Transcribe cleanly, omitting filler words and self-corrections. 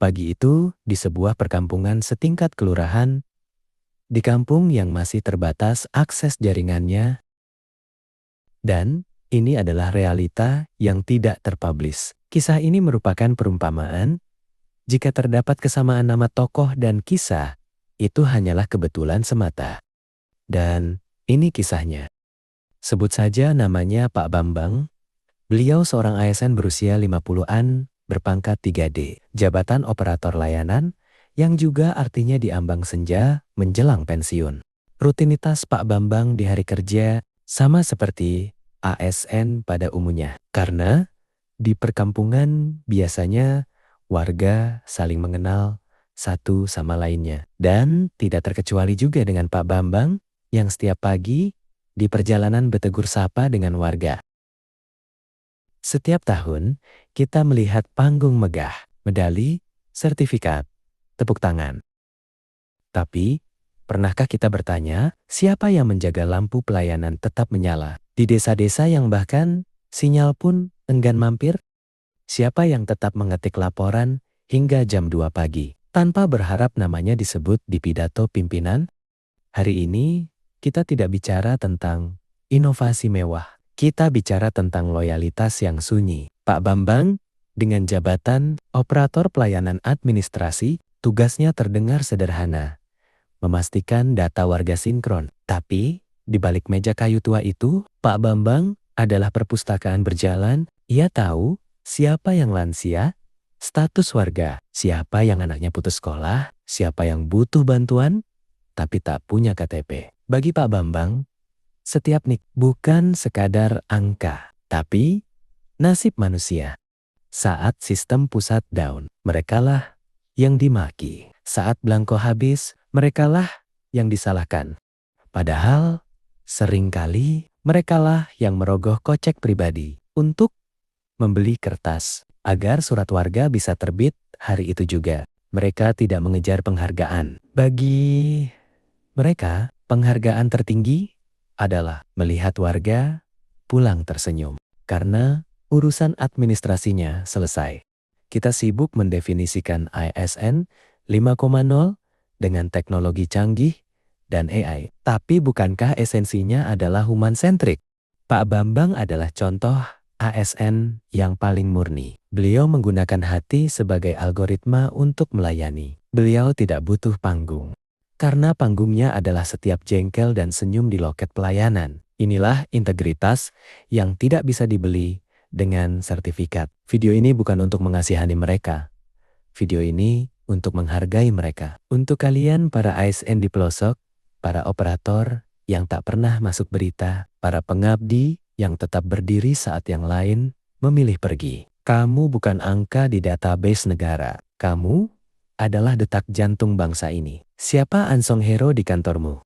Pagi itu, di sebuah perkampungan setingkat kelurahan, di kampung yang masih terbatas akses jaringannya, dan ini adalah realita yang tidak terpublish. Kisah ini merupakan perumpamaan, jika terdapat kesamaan nama tokoh dan kisah, itu hanyalah kebetulan semata. Dan ini kisahnya. Sebut saja namanya Pak Bambang. Beliau seorang ASN berusia 50-an, berpangkat 3D, jabatan operator layanan, yang juga artinya diambang senja menjelang pensiun. Rutinitas Pak Bambang di hari kerja sama seperti ASN pada umumnya. Karena di perkampungan biasanya warga saling mengenal satu sama lainnya. Dan tidak terkecuali juga dengan Pak Bambang yang setiap pagi di perjalanan bertegur sapa dengan warga. Setiap tahun, kita melihat panggung megah, medali, sertifikat, tepuk tangan. Tapi, pernahkah kita bertanya, siapa yang menjaga lampu pelayanan tetap menyala? Di desa-desa yang bahkan sinyal pun enggan mampir? Siapa yang tetap mengetik laporan hingga jam 2 pagi, tanpa berharap namanya disebut di pidato pimpinan? Hari ini, kita tidak bicara tentang inovasi mewah. Kita bicara tentang loyalitas yang sunyi. Pak Bambang, dengan jabatan operator pelayanan administrasi, tugasnya terdengar sederhana. Memastikan data warga sinkron. Tapi, di balik meja kayu tua itu, Pak Bambang adalah perpustakaan berjalan. Ia tahu siapa yang lansia, status warga, siapa yang anaknya putus sekolah, siapa yang butuh bantuan, tapi tak punya KTP. Bagi Pak Bambang, setiap nik bukan sekadar angka, tapi nasib manusia. Saat sistem pusat down, merekalah yang dimaki. Saat belangko habis, merekalah yang disalahkan. Padahal, seringkali merekalah yang merogoh kocek pribadi untuk membeli kertas agar surat warga bisa terbit hari itu juga. Mereka tidak mengejar penghargaan. Bagi mereka, penghargaan tertinggi adalah melihat warga pulang tersenyum karena urusan administrasinya selesai. Kita sibuk mendefinisikan ASN 5.0 dengan teknologi canggih dan AI. Tapi bukankah esensinya adalah human-centric? Pak Bambang adalah contoh ASN yang paling murni. Beliau menggunakan hati sebagai algoritma untuk melayani. Beliau tidak butuh panggung. Karena panggungnya adalah setiap jengkel dan senyum di loket pelayanan. Inilah integritas yang tidak bisa dibeli dengan sertifikat. Video ini bukan untuk mengasihani mereka. Video ini untuk menghargai mereka. Untuk kalian para ASN di pelosok, para operator yang tak pernah masuk berita, para pengabdi yang tetap berdiri saat yang lain memilih pergi. Kamu bukan angka di database negara. Kamu adalah detak jantung bangsa ini. Siapa unsung hero di kantormu?